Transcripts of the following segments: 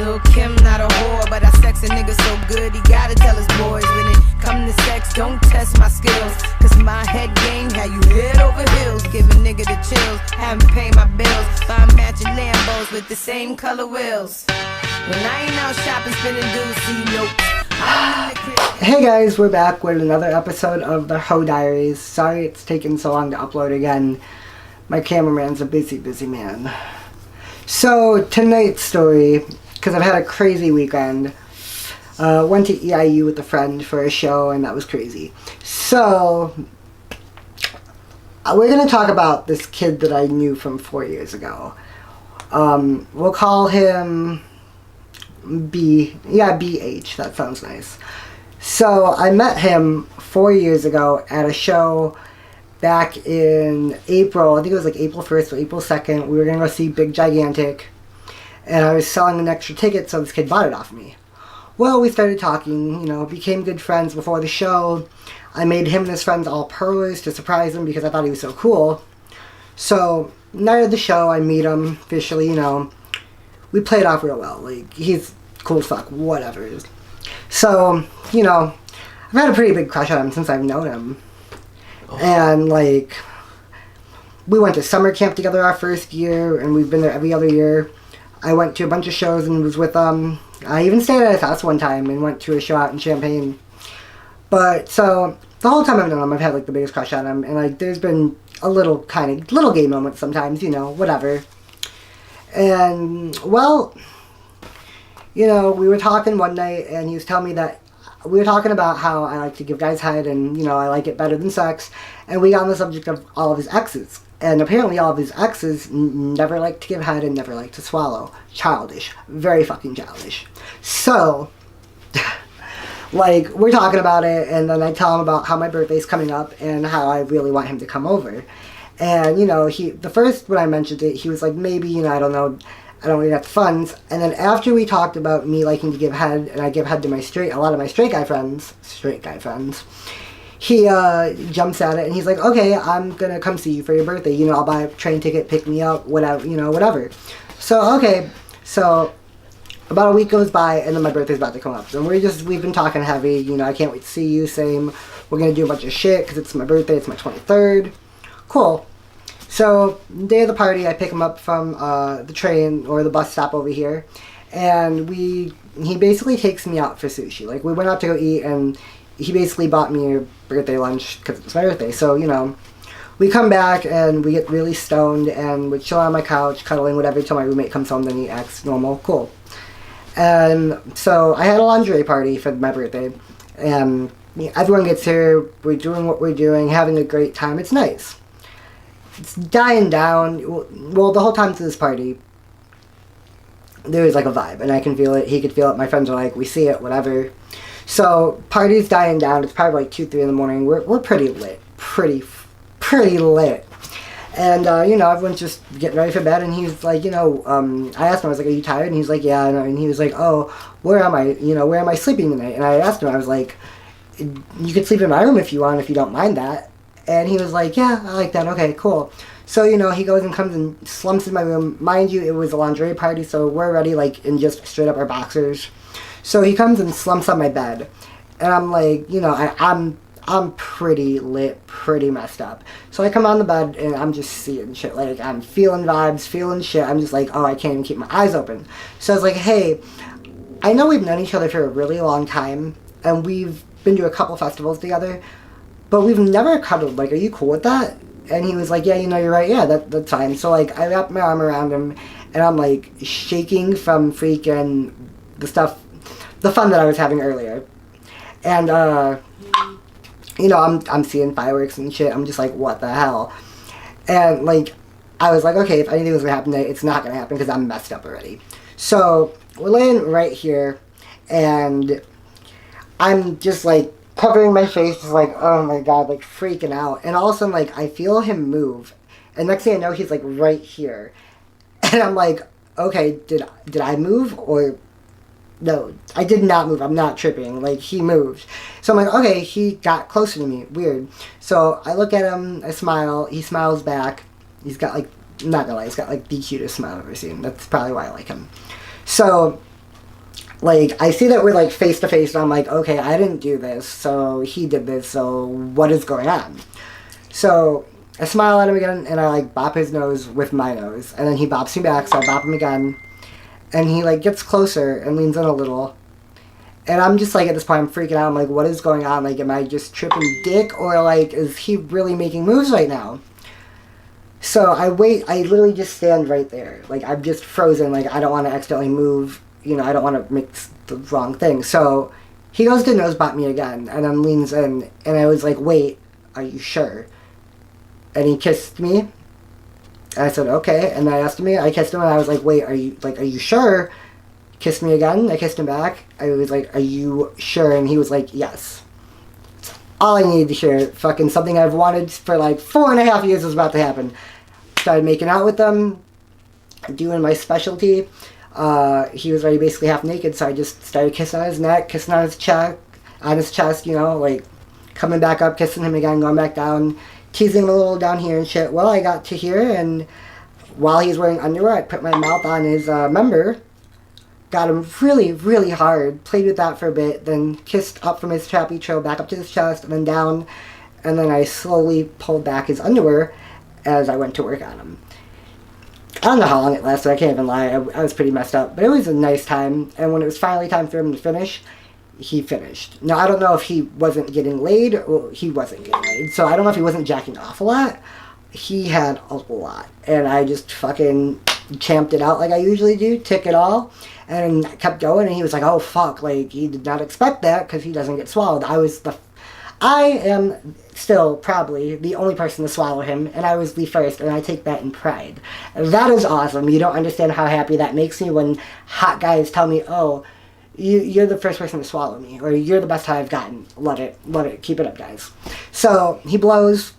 Lil' Kim not a whore, but I sex a nigga so good he gotta tell his boys. When it come to sex, don't test my skills, cause my head game had you head over heels. Give a nigga the chills, haven't paid my bills, buy matching Lambos with the same color wheels. When I ain't out shopping, spending dues, see nope. Hey guys, we're back with another episode of the Hoe Diaries. Sorry it's taken so long to upload again. My cameraman's a busy man. So, tonight's story, because I've had a crazy weekend. Went to EIU with a friend for a show, and that was crazy. So, we're going to talk about this kid that I knew from 4 years ago. We'll call him BH, that sounds nice. So, I met him 4 years ago at a show back in April. I think it was like April 1st or April 2nd. We were going to go see Big Gigantic, and I was selling an extra ticket, so this kid bought it off me. Well, we started talking, became good friends before the show. I made him and his friends all pearlers to surprise him because I thought he was so cool. So, night of the show, I meet him officially, we played off real well. Like, he's cool as fuck, whatever. So, I've had a pretty big crush on him since I've known him. And, we went to summer camp together our first year, and we've been there every other year. I went to a bunch of shows and was with them. I even stayed at his house one time and went to a show out in Champaign. But, so, the whole time I've known him, I've had, the biggest crush on him. And, there's been a little gay moments sometimes, whatever. And, well, we were talking one night, and he was telling me that we were talking about how I like to give guys head, and, I like it better than sex, and we got on the subject of all of his exes. And apparently all of his exes never liked to give head and never liked to swallow. Childish. Very fucking childish. So, we're talking about it, and then I tell him about how my birthday's coming up, and how I really want him to come over. And, the first, when I mentioned it, he was like, maybe, I don't know, I don't really have the funds. And then after we talked about me liking to give head, and I give head to a lot of my straight guy friends, he jumps at it, and he's like, okay, I'm gonna come see you for your birthday. I'll buy a train ticket, pick me up, whatever, whatever. So, okay, so about a week goes by, and then my birthday's about to come up. And we've been talking heavy, I can't wait to see you, same. We're gonna do a bunch of shit, because it's my birthday, it's my 23rd. Cool. So, day of the party, I pick him up from the train or the bus stop over here, and he basically takes me out for sushi. We went out to go eat, and he basically bought me a birthday lunch because it's my birthday. So, we come back, and we get really stoned, and we chill on my couch, cuddling, whatever, until my roommate comes home, then he acts normal, cool. And so, I had a lingerie party for my birthday, and everyone gets here, we're doing what we're doing, having a great time, it's nice. It's dying down. Well, the whole time to this party, there was a vibe, and I can feel it. He could feel it. My friends are like, we see it, whatever. So, party's dying down. It's probably 2, 3 in the morning. We're pretty lit. Pretty lit. And, everyone's just getting ready for bed, and he's like, I asked him, I was like, are you tired? And he's like, yeah. And he was like, oh, where am I? Where am I sleeping tonight? And I asked him, I was like, you could sleep in my room if you want, if you don't mind that. And he was like, yeah, I like that. Okay, cool. So, he goes and comes and slumps in my room. Mind you, it was a lingerie party, so we're already, in just straight up our boxers. So he comes and slumps on my bed. And I'm like, I'm pretty lit, pretty messed up. So I come on the bed, and I'm just seeing shit. I'm feeling vibes, feeling shit. I'm just like, oh, I can't even keep my eyes open. So I was like, hey, I know we've known each other for a really long time, and we've been to a couple festivals together, but we've never cuddled. Are you cool with that? And he was like, yeah, you're right. Yeah, that's fine. So, I wrapped my arm around him, and I'm, shaking from freaking the fun that I was having earlier. And, I'm seeing fireworks and shit. I'm just like, what the hell? And, I was like, okay, if anything was going to happen today, it's not going to happen because I'm messed up already. So, we're laying right here, and I'm just, covering my face, just oh my god, freaking out. And all of a sudden, I feel him move. And next thing I know, he's, right here. And I'm like, okay, did I move? Or, no, I did not move. I'm not tripping. He moved. So I'm like, okay, he got closer to me. Weird. So I look at him, I smile, he smiles back. He's got, I'm not gonna lie, he's got, the cutest smile I've ever seen. That's probably why I like him. So, like, I see that we're, like, face to face, and I'm like, okay, I didn't do this, so he did this, so what is going on? So I smile at him again, and I, like, bop his nose with my nose, and then he bops me back, so I bop him again, and he, like, gets closer and leans in a little, and I'm just, like, at this point, I'm freaking out. I'm like, what is going on? Like, am I just tripping dick, or, like, is he really making moves right now? So I wait, I literally just stand right there. Like, I'm just frozen, like, I don't want to accidentally move, you know, I don't want to make the wrong thing. So he goes to nose bop me again, and then leans in, and I was like, wait, are you sure? And he kissed me, and I said, okay, and I kissed him, and I was like, wait, are you sure? Kissed me again, I kissed him back, I was like, are you sure? And he was like, yes. All I needed to hear, fucking something I've wanted for like 4.5 years was about to happen. Started making out with them, doing my specialty. He was already basically half naked, so I just started kissing on his neck, kissing on his chest, you know, like coming back up, kissing him again, going back down, teasing him a little down here and shit. Well, I got to here, and while he's wearing underwear, I put my mouth on his member, got him really, really hard, played with that for a bit, then kissed up from his trappy trail back up to his chest, and then down, and then I slowly pulled back his underwear as I went to work on him. I don't know how long it lasted, I can't even lie, I was pretty messed up, but it was a nice time, and when it was finally time for him to finish, he finished. Now, I don't know if he wasn't getting laid, or he wasn't getting laid, so I don't know if he wasn't jacking off a lot. He had a lot, and I just fucking champed it out like I usually do, tick it all, and kept going, and he was like, oh fuck, like, he did not expect that, because he doesn't get swallowed. I am still probably the only person to swallow him, and I was the first, and I take that in pride. That is awesome. You don't understand how happy that makes me when hot guys tell me, oh, you're the first person to swallow me, or you're the best high I've gotten. Love it, keep it up, guys. So, he blows,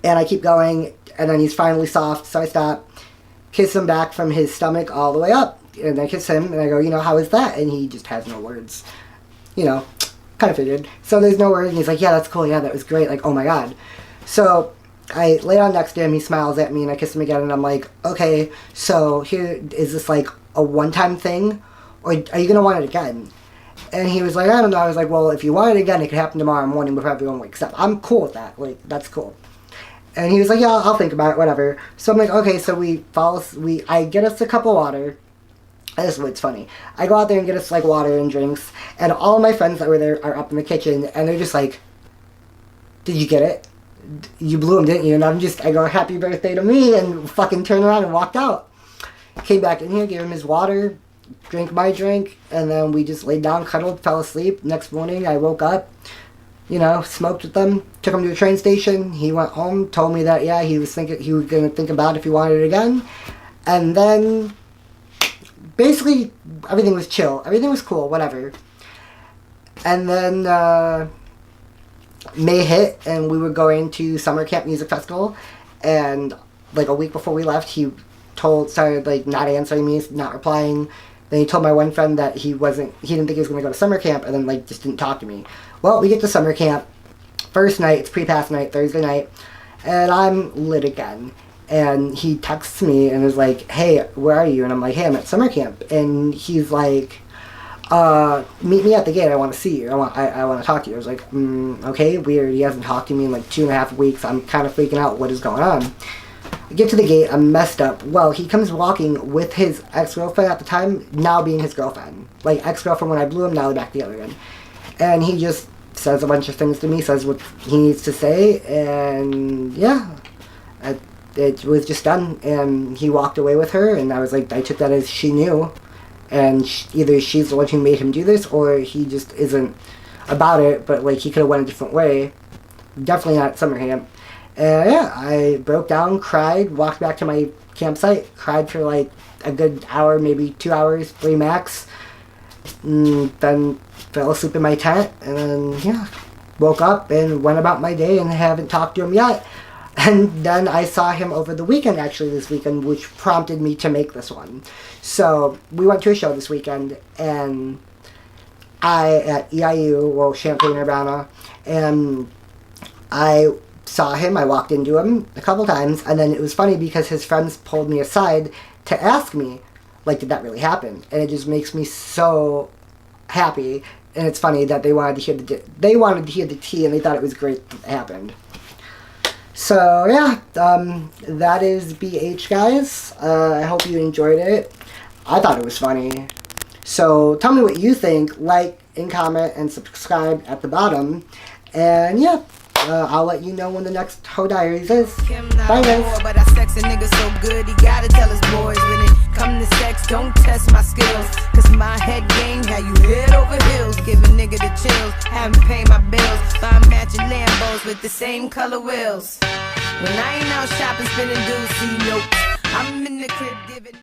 and I keep going, and then he's finally soft, so I stop, kiss him back from his stomach all the way up, and I kiss him, and I go, you know, how is that? And he just has no words. You know, kind of figured. So there's no words, and he's like, yeah, that's cool, yeah, that was great, like, oh my god. So I lay down next to him, he smiles at me, and I kiss him again, and I'm like, okay, so here, is this like a one-time thing, or are you going to want it again? And he was like, I don't know. I was like, well, if you want it again, it could happen tomorrow morning before everyone wakes up. I'm cool with that, like, that's cool. And he was like, yeah, I'll think about it, whatever. So I'm like, okay, so I get us a cup of water. This is what's funny. I go out there and get us, like, water and drinks, and all of my friends that were there are up in the kitchen, and they're just like, did you get it? You blew him, didn't you? And I go, happy birthday to me, and fucking turned around and walked out. Came back in here, gave him his water, drank my drink, and then we just laid down, cuddled, fell asleep. Next morning, I woke up, you know, smoked with them, took him to a train station. He went home, told me that, yeah, he was going to think about it if he wanted it again. And then, basically, everything was chill. Everything was cool, whatever. And then, May hit, and we were going to Summer Camp Music Festival, and, like, a week before we left, he started, like, not answering me, not replying. Then he told my one friend that he didn't think he was going to go to summer camp, and then, like, just didn't talk to me. Well, we get to summer camp. First night, it's pre-pass night, Thursday night, and I'm lit again. And he texts me and is like, hey, where are you? And I'm like, hey, I'm at summer camp. And he's like, meet me at the gate, I want to see you. I want to talk to you. I was like, okay, weird. He hasn't talked to me in, like, 2.5 weeks. I'm kind of freaking out. What is going on? I get to the gate, I'm messed up. Well, he comes walking with his ex-girlfriend at the time, now being his girlfriend. Like, ex-girlfriend when I blew him, now they're back together again. And he just says a bunch of things to me, says what he needs to say, and yeah, it was just done. And he walked away with her, and I was like, I took that as she knew. And either she's the one who made him do this, or he just isn't about it, but, like, he could have went a different way. Definitely not at summer camp. And yeah, I broke down, cried, walked back to my campsite, cried for like a good hour, maybe 2 hours, 3 max. Then fell asleep in my tent, and then, yeah, woke up and went about my day and haven't talked to him yet. And then I saw him over the weekend, actually, this weekend, which prompted me to make this one. So we went to a show this weekend, and at EIU, well, Champaign-Urbana, and I saw him, I walked into him a couple times, and then it was funny because his friends pulled me aside to ask me, like, did that really happen? And it just makes me so happy. And it's funny that they wanted to hear the tea, and they thought it was great that it happened. So yeah, that is BH, guys. I hope you enjoyed it. I thought it was funny. So tell me what you think. Like and comment and subscribe at the bottom. And yeah, I'll let you know when the next Hoe Diaries is. Bye, guys. But I sex a nigga so good, he gotta tell his boys when it come to sex, don't test my skills. Cause my head game had you head over heels. Give a nigga the chills, haven't paid my bills. Buy matching Lambos with the same color wheels. When I ain't out shopping, spending dues, see nope. I'm in the crib giving